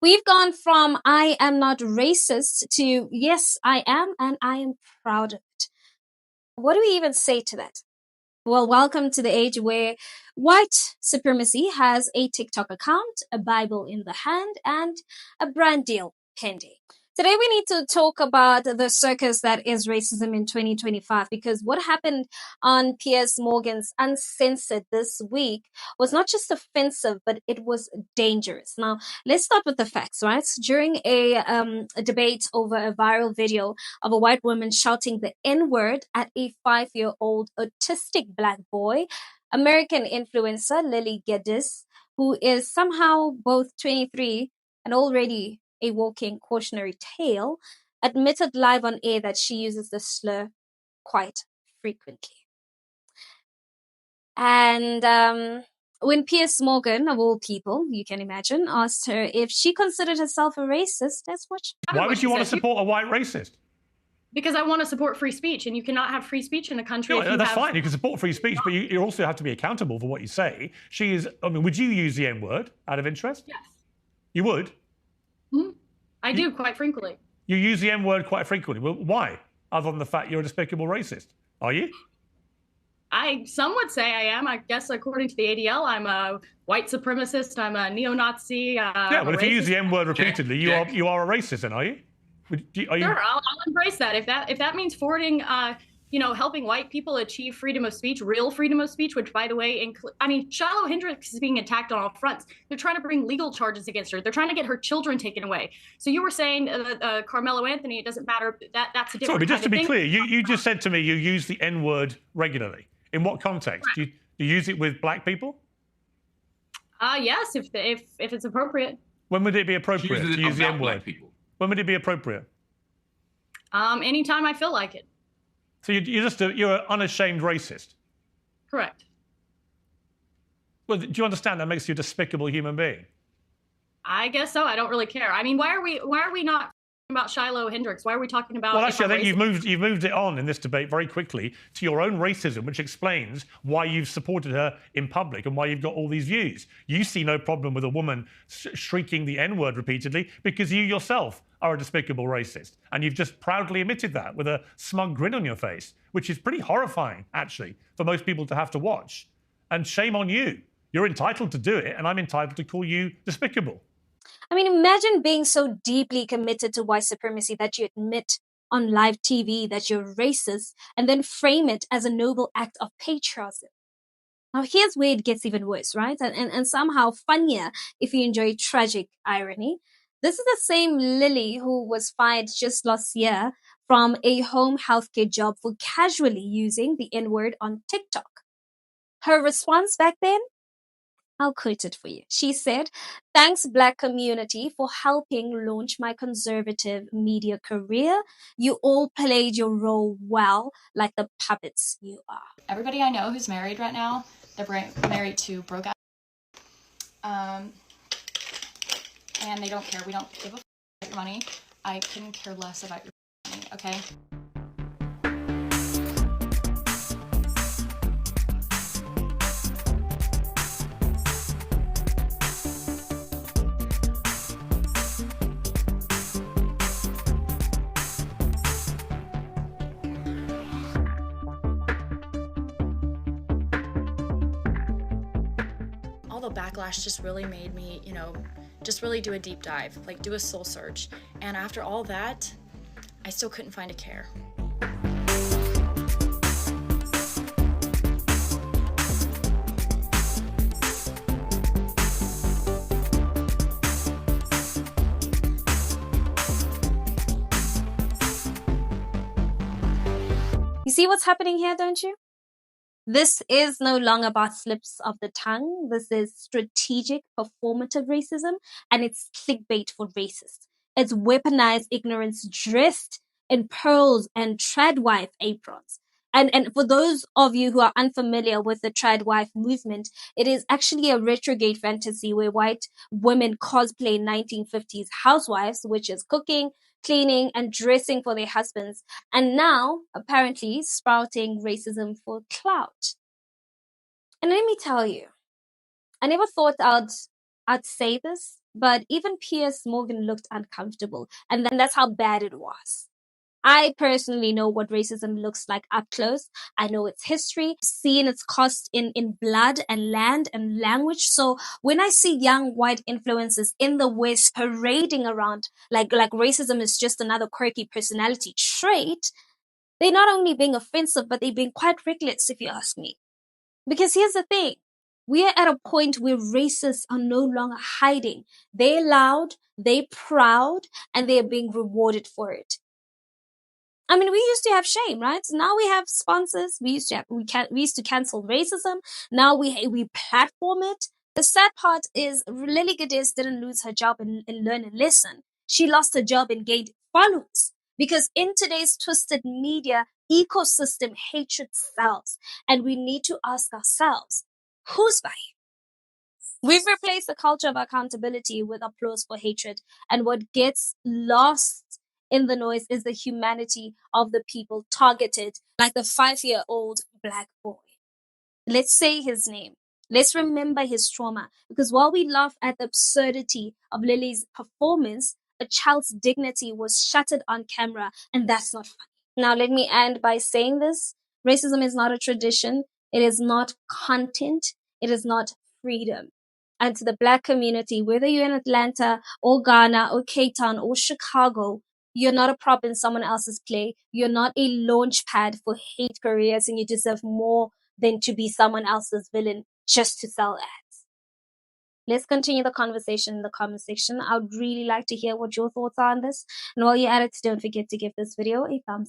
We've gone from I am not racist to yes, I am, and I am proud of it. What do we even say to that? Well, welcome to the age where white supremacy has a TikTok account, a Bible in the hand, and a brand deal pending. Today, we need to talk about the circus that is racism in 2025, because what happened on Piers Morgan's Uncensored this week was not just offensive, but it was dangerous. Now, let's start with the facts, right? During a debate over a viral video of a white woman shouting the N-word at a 5-year-old autistic black boy, American influencer Lily Geddes, who is somehow both 23 and already a walking cautionary tale, admitted live on air that she uses the slur quite frequently. And when Piers Morgan, of all people, you can imagine, asked her if she considered herself a racist, that's what she... Why would you want to support a white racist? Because I want to support free speech, and you cannot have free speech in a country. No, that's fine. You can support free speech, but you also have to be accountable for what you say. She is. I mean, would you use the N-word out of interest? Yes. You would? I do, quite frequently. You use the N-word quite frequently. Well, why? Other than the fact you're a despicable racist. Are you? Some would say I am. I guess according to the ADL, I'm a white supremacist. I'm a neo-Nazi. Yeah, but if you use the N-word repeatedly, you are a racist, then, are you? Sure, I'll embrace that. If that means forwarding, helping white people achieve freedom of speech, real freedom of speech, which, by the way, Shiloh Hendricks is being attacked on all fronts. They're trying to bring legal charges against her. They're trying to get her children taken away. So you were saying Carmelo Anthony, it doesn't matter. That's a different. Sorry, but just to be thing. clear, you just said to me you use the N-word regularly. In what context? Do you use it with black people? Yes, if it's appropriate. When would it be appropriate to use the N-word? When would it be appropriate? Anytime I feel like it. So you're an unashamed racist? Correct. Well, do you understand that makes you a despicable human being? I guess so. I don't really care. I mean, why are we not about Shiloh Hendricks? Why are we talking about... Well, actually, I think you've moved it on in this debate very quickly to your own racism, which explains why you've supported her in public and why you've got all these views. You see no problem with a woman shrieking the N-word repeatedly because you yourself are a despicable racist. And you've just proudly admitted that with a smug grin on your face, which is pretty horrifying, actually, for most people to have to watch. And shame on you. You're entitled to do it, and I'm entitled to call you despicable. I mean, imagine being so deeply committed to white supremacy that you admit on live TV that you're racist and then frame it as a noble act of patriotism. Now, here's where it gets even worse, right? And somehow funnier if you enjoy tragic irony. This is the same Lily who was fired just last year from a home healthcare job for casually using the N-word on TikTok. Her response back then? I'll quote it for you. She said, "Thanks, Black community, for helping launch my conservative media career. You all played your role well, like the puppets you are." Everybody I know who's married right now, they're married to broke out. And they don't care. We don't give a f about your money. I couldn't care less about your money, okay? All the backlash just really made me, just really do a deep dive, like do a soul search. And after all that, I still couldn't find a care. You see what's happening here, don't you? This is no longer about slips of the tongue. This is strategic, performative racism, and it's clickbait for racists. It's weaponized ignorance dressed in pearls and tradwife aprons. And for those of you who are unfamiliar with the tradwife movement, it is actually a retrograde fantasy where white women cosplay 1950s housewives, which is cooking, cleaning, and dressing for their husbands, and now apparently sprouting racism for clout. And let me tell you, I never thought I'd say this, but even Piers Morgan looked uncomfortable, and that's how bad it was. I personally know what racism looks like up close. I know its history, seen its cost in blood and land and language. So when I see young white influencers in the West parading around like racism is just another quirky personality trait, they're not only being offensive, but they're being quite reckless, if you ask me. Because here's the thing. We are at a point where racists are no longer hiding. They're loud, they're proud, and they're being rewarded for it. I mean, we used to have shame, right? Now we have sponsors. We used to cancel racism. Now we platform it. The sad part is Lily Geddes didn't lose her job and learn a lesson. She lost her job and gained followers. Because in today's twisted media ecosystem, hatred sells. And we need to ask ourselves, who's buying? We've replaced the culture of accountability with applause for hatred. And what gets lost in the noise is the humanity of the people targeted, like the 5-year-old black boy. Let's say his name. Let's remember his trauma. Because while we laugh at the absurdity of Lily's performance, a child's dignity was shattered on camera, and that's not funny. Now, let me end by saying this. Racism is not a tradition. It is not content. It is not freedom. And to the black community, whether you're in Atlanta or Ghana or Cape Town or Chicago, you're not a prop in someone else's play. You're not a launch pad for hate careers, and you deserve more than to be someone else's villain just to sell ads. Let's continue the conversation in the comment section. I would really like to hear what your thoughts are on this. And while you're at it, don't forget to give this video a thumbs up.